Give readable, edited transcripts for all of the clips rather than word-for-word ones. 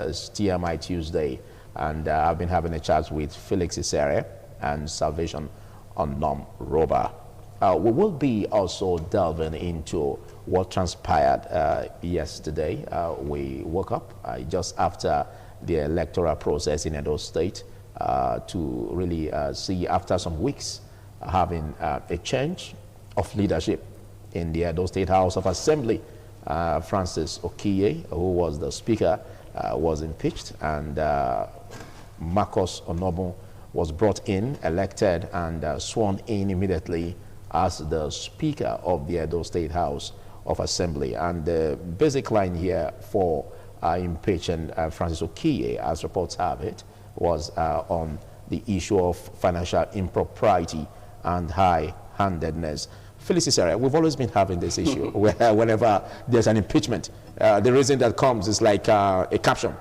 is TMI Tuesday, and I've been having a chat with Felix Isere and Salvation Unknown Roba. We will be also delving into what transpired yesterday. We woke up just after the electoral process in Edo State to really see, after some weeks, having a change of leadership in the Edo State House of Assembly. Francis Okiye, who was the speaker, was impeached, and Marcus Onobu was brought in, elected, and sworn in immediately as the Speaker of the Edo State House of Assembly. And the basic line here for impeaching Francis Okiye, as reports have it, was on the issue of financial impropriety and high-handedness. Felix Isere, we've always been having this issue where whenever there's an impeachment, the reason that comes is like a caption: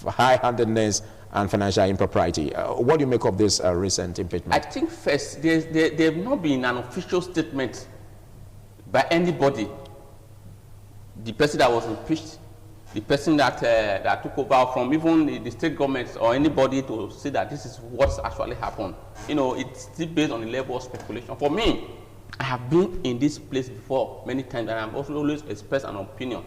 high-handedness and financial impropriety. What do you make of this recent impeachment? I think first, there have not been an official statement by anybody. The person that was impeached, the person that took over from even the state government or anybody, to say that this is what's actually happened. You know, it's still based on the level of speculation. For me, I have been in this place before many times, and I've also always expressed an opinion.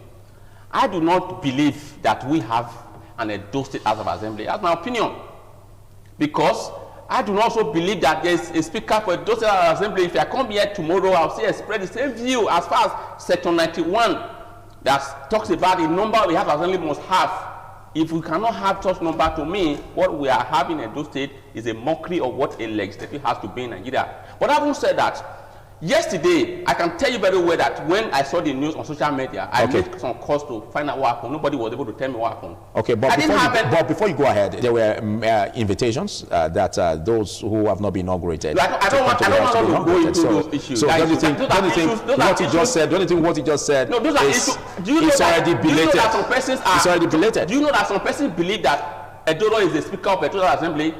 I do not believe that we have an Edo State House of Assembly. That's my opinion. Because I do not also believe that there is a speaker for Edo State House of Assembly. If I come here tomorrow, I'll still express the same view as far as Section 91 that talks about the number we have assembly must have. If we cannot have such number, to me, what we are having in Edo State is a mockery of what a legislative has to be in Nigeria. But having said that, yesterday, I can tell you very well that when I saw the news on social media, I made some calls to find out what happened. Nobody was able to tell me what happened. Okay, but before you go ahead, there were invitations that those who have not been inaugurated. I don't want to go into those issues. So don't you think what he just said? Don't you think what he just said? No, those are issues. Do you know that some persons are? It's already belated. Do you know that some persons believe that Edo is the Speaker of the Electoral Assembly?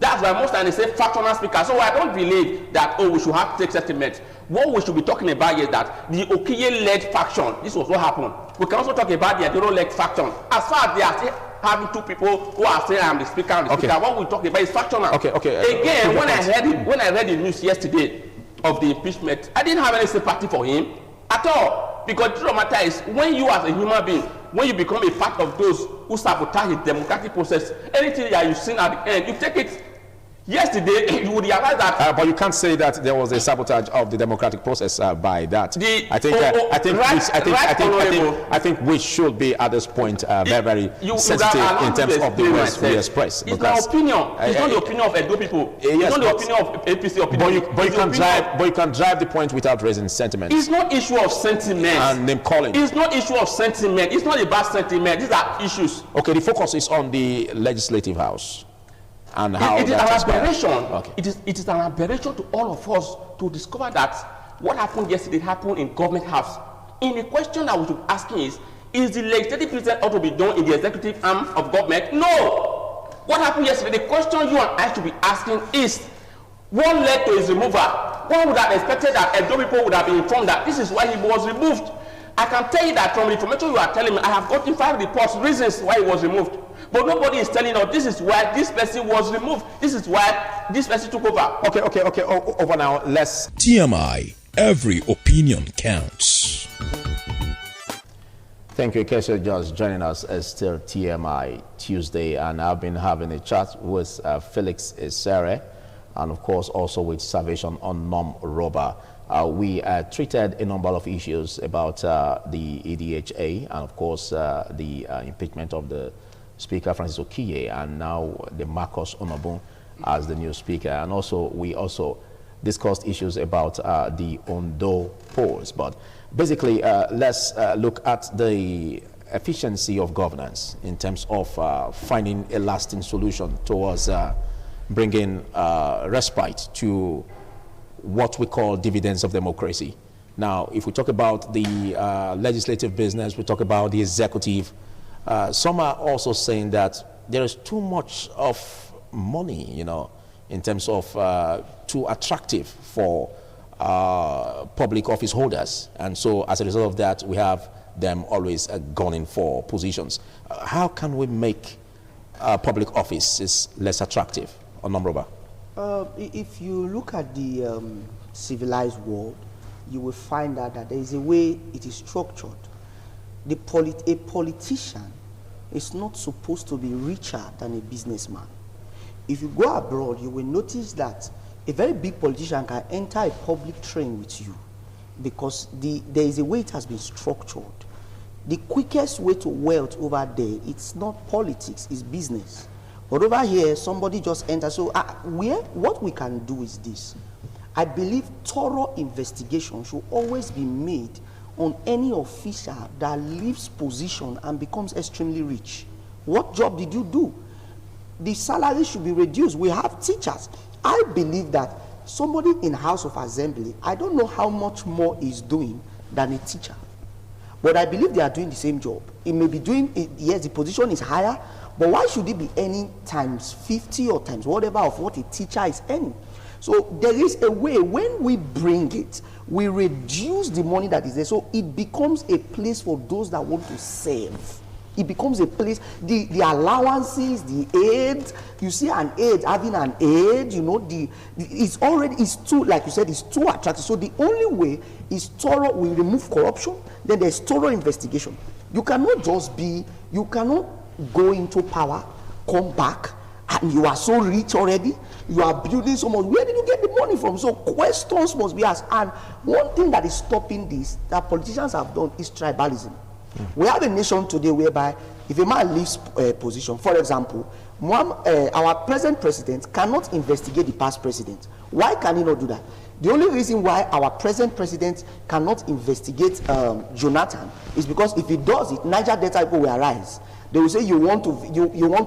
That's why most times they say fractional speaker. So I don't believe that, we should have to take settlement. What we should be talking about is that the Okiye-led faction, this was what happened. We can also talk about the Edo-led faction. As far as they are still having two people who are saying I'm the speaker and the speaker, what we talk about is factional. Again, when I read the news yesterday of the impeachment, I didn't have any sympathy for him at all. Because the truth of the matter is, when you as a human being, when you become a part of those who sabotage the democratic process, anything that you've seen at the end, you take it. Yesterday, you would realize that. But you can't say that there was a sabotage of the democratic process by that. I think we should be at this point very sensitive in terms of the words we express. It's my opinion. It's not the opinion of Edo people. It's not the opinion of APC opinion. But you can drive the point without raising sentiment. It's not issue of sentiment. And name calling. It's not issue of sentiment. It's not about sentiment. These are issues. Okay, the focus is on the legislative house. And how it is an aberration. Okay. It is an aberration to all of us to discover that what happened yesterday happened in government house. In the question that we should be asking is the legislative process ought to be done in the executive arm of government? No. What happened yesterday? The question you and I should be asking is, what led to his removal? One would have expected that Edo people would have been informed that this is why he was removed. I can tell you that from the information you are telling me, I have gotten 5 reports, reasons why he was removed. But nobody is telling us this is why this person was removed. This is why this person took over. Okay. Over now. Let's. TMI. Every opinion counts. Thank you, in case you're just joining us. It's still TMI Tuesday, and I've been having a chat with Felix Isere, and of course also with Salvation Unknown Roba. We treated a number of issues about the EDHA, and of course the impeachment of the Speaker Francis Okiye, and now the Marcus Onobu as the new speaker. And also we also discussed issues about the Ondo polls. But basically, let's look at the efficiency of governance in terms of finding a lasting solution towards bringing respite to what we call dividends of democracy. Now, if we talk about the legislative business, we talk about the executive. Some are also saying that there is too much of money, in terms of too attractive for public office holders. And so as a result of that, we have them always gunning for positions. How can we make public offices less attractive? Honorable. If you look at the civilized world, you will find out that there is a way it is structured. A politician is not supposed to be richer than a businessman. If you go abroad, you will notice that a very big politician can enter a public train with you because there is a way it has been structured. The quickest way to wealth over there, it's not politics, it's business. But over here, somebody just enters. So what we can do is this. I believe thorough investigation should always be made on any official that leaves position and becomes extremely rich. What job did you do? The salary should be reduced. We have teachers. I believe that somebody in House of Assembly, I don't know how much more is doing than a teacher. But I believe they are doing the same job. It may be doing, yes, the position is higher, but why should it be earning times 50 or times whatever of what a teacher is earning? So there is a way, when we bring it, we reduce the money that is there. So it becomes a place for those that want to save. It becomes a place, the allowances, the aids, you see an aid, having an aid, you know, it's too, like you said, it's too attractive. So the only way is thorough, we remove corruption, then there's thorough investigation. You cannot go into power, come back, and you are so rich already, you are building so much. Where did you get the money from? So questions must be asked. And one thing that is stopping this, that politicians have done, is tribalism. We have a nation today whereby if a man leaves a position, for example, our present president cannot investigate the past president. Why can he not do that? The only reason why our present president cannot investigate Jonathan is because if he does it, Niger Delta people will arise. They will say you want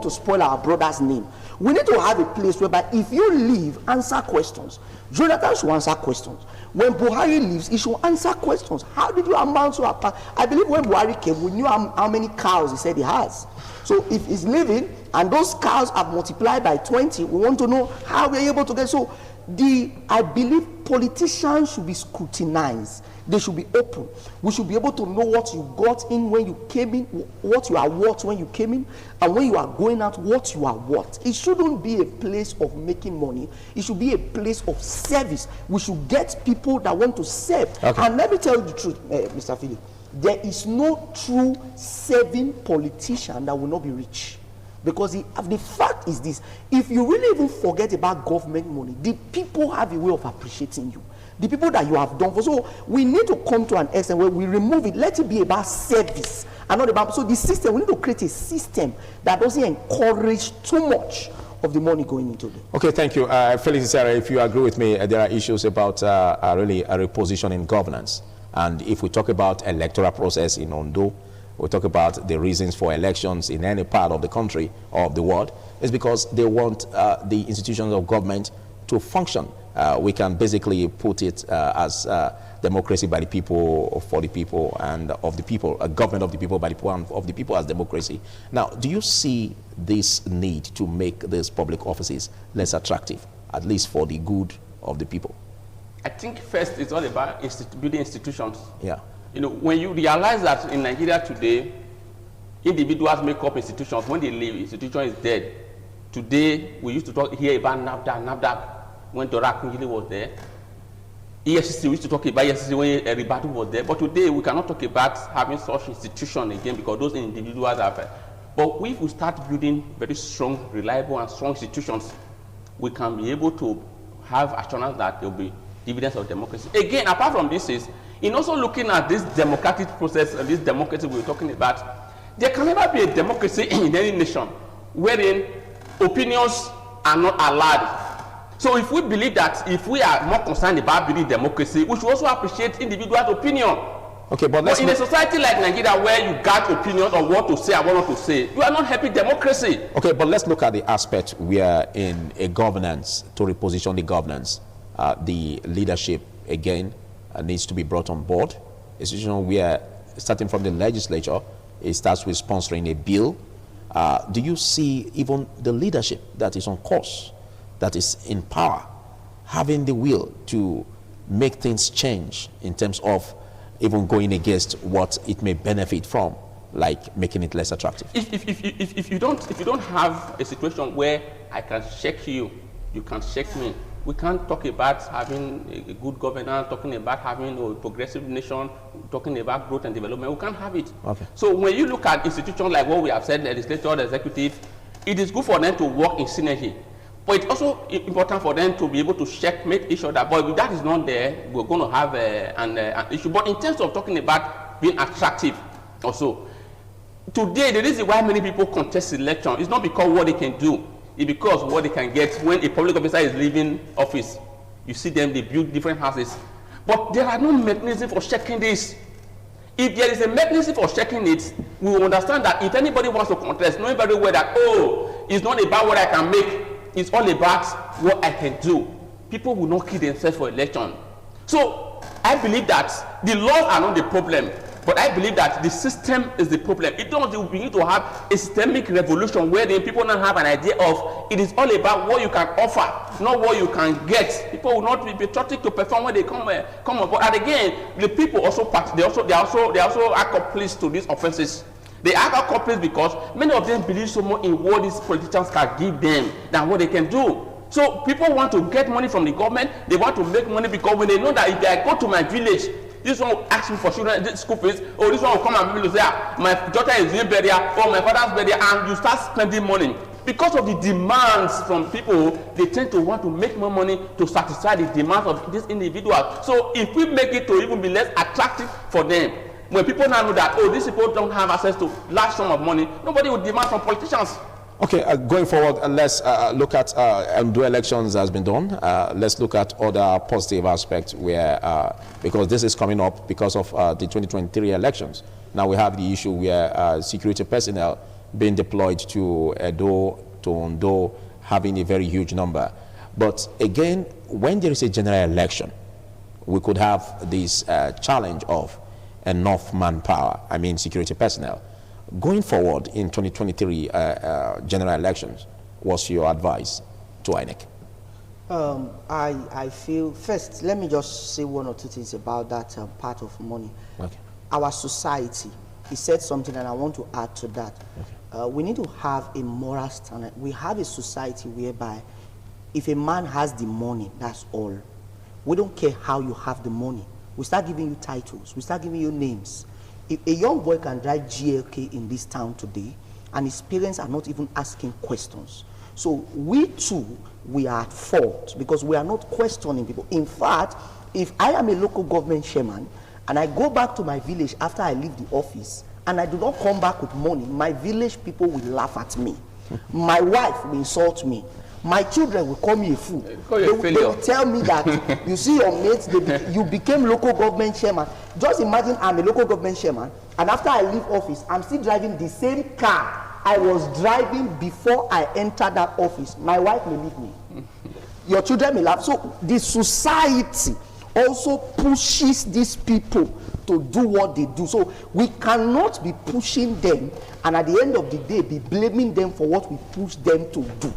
to spoil our brother's name. We need to have a place whereby if you leave, answer questions. Jonathan should answer questions. When Buhari leaves, he should answer questions. How did you amount to a? I believe when Buhari came, we knew how many cows he said he has. So if he's leaving and those cows have multiplied by 20, we want to know how we're able to get. So I believe politicians should be scrutinized. They should be open. We should be able to know what you got in when you came in, what you are worth when you came in, and when you are going out, what you are worth. It shouldn't be a place of making money. It should be a place of service. We should get people that want to serve. Okay. And let me tell you the truth, Mr. Philip. There is no true serving politician that will not be rich. Because the fact is this, if you really even forget about government money, the people have a way of appreciating you. The people that you have done for. So we need to come to an extent where we remove it. Let it be about service and not about. So the system, we need to create a system that doesn't encourage too much of the money going into it. Okay, thank you. Felix Sarah, if you agree with me, there are issues about really a repositioning governance. And if we talk about electoral process in Ondo, we talk about the reasons for elections in any part of the country or of the world, it's because they want the institutions of government to function. We can basically put it as democracy by the people, for the people, and of the people, a government of the people, by the people, and of the people as democracy. Now, do you see this need to make these public offices less attractive, at least for the good of the people? I think first it's all about building institutions. Yeah. You know, when you realize that in Nigeria today, individuals make up institutions. When they leave, institution is dead. Today, we used to hear about NAFDAC when Dora Kungili was there. EFCC, we used to talk about EFCC when Ribadu was there. But today, we cannot talk about having such institution again because those individuals are. But if we start building very strong, reliable, and strong institutions, we can be able to have assurance that there will be dividends of democracy. Again, apart from this is, in also looking at this democratic process and this democracy we're talking about, there can never be a democracy in any nation wherein opinions are not allowed. So if we believe that if we are more concerned about building democracy, we should also appreciate individual opinion. Okay, but in a society like Nigeria where you got opinions on what to say and what not to say, you are not helping democracy. Okay, but let's look at the aspect where in a governance, to reposition the governance, the leadership again needs to be brought on board. A situation where, starting from the legislature, it starts with sponsoring a bill. Do you see even the leadership that is on course, that is in power, having the will to make things change in terms of even going against what it may benefit from, like making it less attractive? If you don't have a situation where I can check you, you can check me. We can't talk about having a good governance, talking about having a progressive nation, talking about growth and development. We can't have it. Okay. So when you look at institutions like what we have said, legislature, the executive, it is good for them to work in synergy. But it's also important for them to be able to checkmate each other. But if that is not there, we're going to have an issue. But in terms of talking about being attractive also, today the reason why many people contest election is not because what they can do. It's because what they can get when a public officer is leaving office. You see them, they build different houses. But there are no mechanism for checking this. If there is a mechanism for checking it, we will understand that if anybody wants to contest, knowing very well that, oh, it's not about what I can make, it's all about what I can do. People will not kill themselves for election. So I believe that the laws are not the problem. But I believe that the system is the problem. It don't we need to have a systemic revolution where the people now have an idea of it is all about what you can offer, not what you can get. People will not be patriotic to perform when they come on board. And again, the people also they also accomplice to these offenses. They are accomplice because many of them believe so much in what these politicians can give them than what they can do. So people want to get money from the government. They want to make money because when they know that if I go to my village, this one will ask me for children, school fees, or this one will come and say, my daughter is doing burial, or my father's burial, and you start spending money. Because of the demands from people, they tend to want to make more money to satisfy the demands of this individual. So if we make it to even be less attractive for them, when people now know that, oh, these people don't have access to large sum of money, nobody will demand from politicians. Okay, going forward, let's look at do elections has been done. Let's look at other positive aspects where, because this is coming up because of the 2023 elections. Now we have the issue where security personnel being deployed to Edo, to Ondo, having a very huge number. But again, when there is a general election, we could have this challenge of enough manpower, I mean security personnel. Going forward in 2023 general elections, what's your advice to INEC? I feel, first, let me just say one or two things about that part of money. Okay. Our society, he said something and I want to add to that. Okay. We need to have a moral standard. We have a society whereby if a man has the money, that's all. We don't care how you have the money. We start giving you titles. We start giving you names. If a young boy can drive GLK in this town today, and his parents are not even asking questions. So we too, we are at fault because we are not questioning people. In fact, if I am a local government chairman and I go back to my village after I leave the office and I do not come back with money, my village people will laugh at me. My wife will insult me. My children will call me a fool. They will tell me that, you see your mates, you became local government chairman. Just imagine I'm a local government chairman, and after I leave office, I'm still driving the same car I was driving before I entered that office. My wife may leave me. Your children may laugh. So the society also pushes these people to do what they do. So we cannot be pushing them, and at the end of the day, be blaming them for what we push them to do.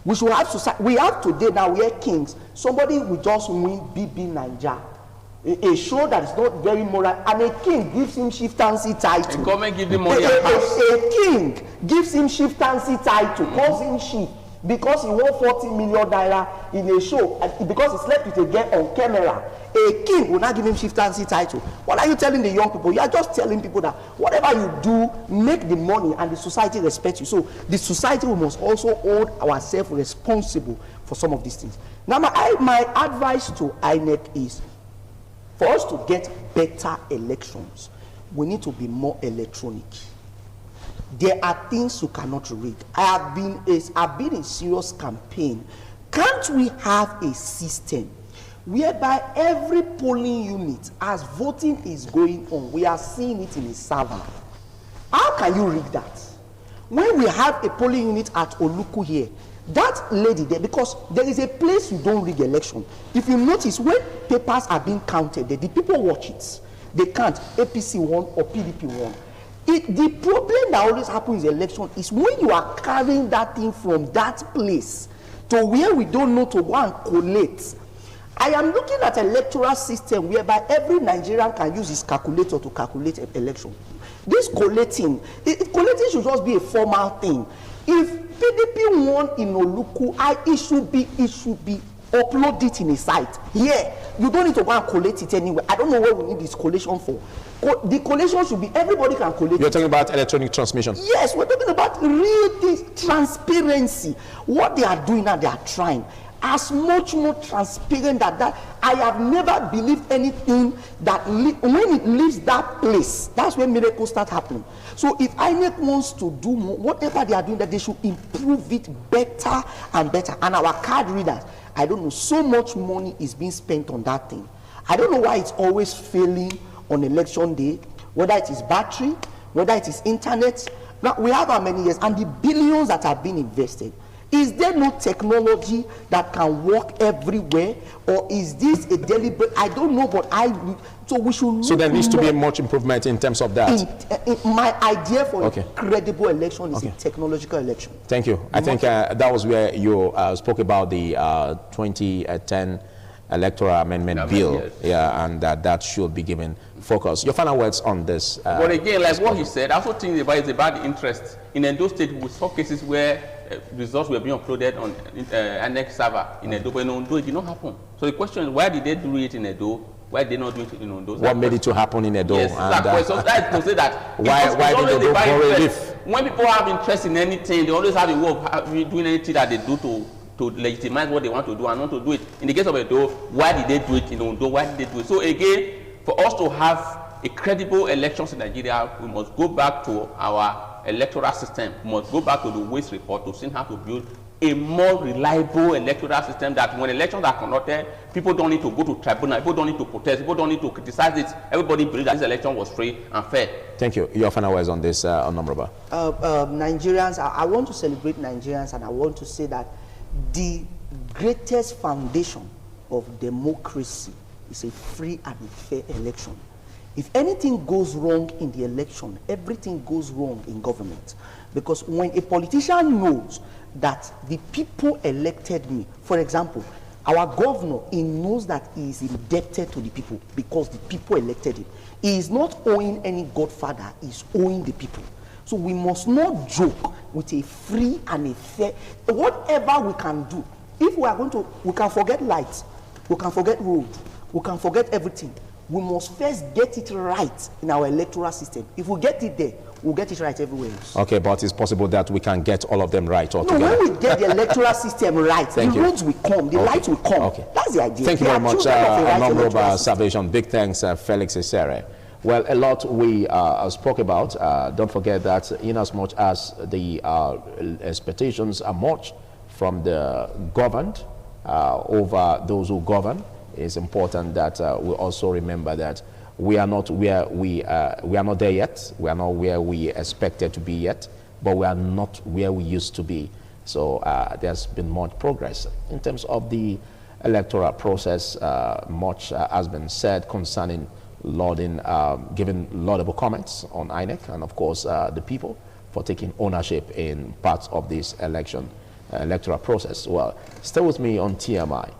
We should have society. We have today now, we are kings. Somebody will just win BB Naija, a show that is not very moral, and a king gives him chieftaincy title. The government gives him money. A king gives him chieftaincy title, calls him chief, because he won 40 million naira in a show, because he slept with a girl on camera. A king will not give him chieftaincy title. What are you telling the young people? You are just telling people that whatever you do, make the money and the society respect you. So the society must also hold ourselves responsible for some of these things. Now my advice to INEC is, for us to get better elections, we need to be more electronic. There are things you cannot read. I've been in serious campaign. Can't we have a system whereby every polling unit, as voting is going on, we are seeing it in a server? How can you read that? When we have a polling unit at Oluku here, that lady there, because there is a place you don't rig election. If you notice, when papers are being counted, the people watch it. They can't. APC won or PDP won. The problem that always happens in election is when you are carrying that thing from that place to where we don't know to go and collate. I am looking at an electoral system whereby every Nigerian can use his calculator to calculate an election. This collating should just be a formal thing. If PDP won in Oluku, it should be upload it in a site. Here, you don't need to go and collate it anywhere. I don't know what we need this collation for. The collation should be, everybody can collate. You're talking about electronic transmission? Yes, we're talking about real transparency. What they are doing now, they are trying. As much more transparent than that. I have never believed anything that when it leaves that place, that's when miracles start happening. So if INEC wants to do more, whatever they are doing, that they should improve it better and better. And our card readers, I don't know, so much money is being spent on that thing. I don't know why it's always failing on election day, whether it is battery, whether it is internet. Now, we have how many years, and the billions that have been invested. Is there no technology that can work everywhere, or is this a deliberate? I don't know, but so we should. So there needs to be much improvement in terms of that. My idea for a credible election is a technological election. Thank you. I think that was where you spoke about the 2010 Electoral Amendment Bill. Yes. Yeah, and that should be given focus. Your final words on this. But again, like what he said, I also think it's about the interest. In Edo State, we saw cases where results were being uploaded on INEC server in Edo, but in Ondo it did not happen. So the question is, why did they do it in Edo? Why did they not do it in Ondo? What made it to happen in Edo? Yes, and, so that's to say that why did they borrow relief? When people have interest in anything, they always have a way of doing anything that they do to legitimize what they want to do and not to do it. In the case of Edo, why did they do it in Ondo? Why did they do it? So again, for us to have a credible elections in Nigeria, we must go back to our electoral system. We must go back to the waste report to see how to build a more reliable electoral system, that when elections are conducted, people don't need to go to tribunal, people don't need to protest, people don't need to criticize it. Everybody believes that this election was free and fair. Thank you. Your final words on this, Honorable. Nigerians, I want to celebrate Nigerians, and I want to say that the greatest foundation of democracy is a free and fair election. If anything goes wrong in the election, everything goes wrong in government. Because when a politician knows that the people elected me, for example, our governor, he knows that he is indebted to the people because the people elected him. He is not owing any godfather, he is owing the people. So we must not joke with a free and a fair, whatever we can do. If we are going to, we can forget lights, we can forget road, we can forget everything. We must first get it right in our electoral system. If we get it there, we'll get it right everywhere else. Okay, but it's possible that we can get all of them right altogether. No, when we get the electoral system right, the roads will come, the lights will come. Okay. That's the idea. Thank you very much, Honorable Salvation. Big thanks, Felix Esere. Well, a lot we spoke about. Don't forget that in as much as the expectations are much from the governed over those who govern, it's important that we also remember that we are not where we are not there yet. We are not where we expected to be yet, but we are not where we used to be. So there's been much progress in terms of the electoral process. Much has been said concerning giving laudable comments on INEC and of course the people for taking ownership in parts of this electoral process. Well, stay with me on TMI.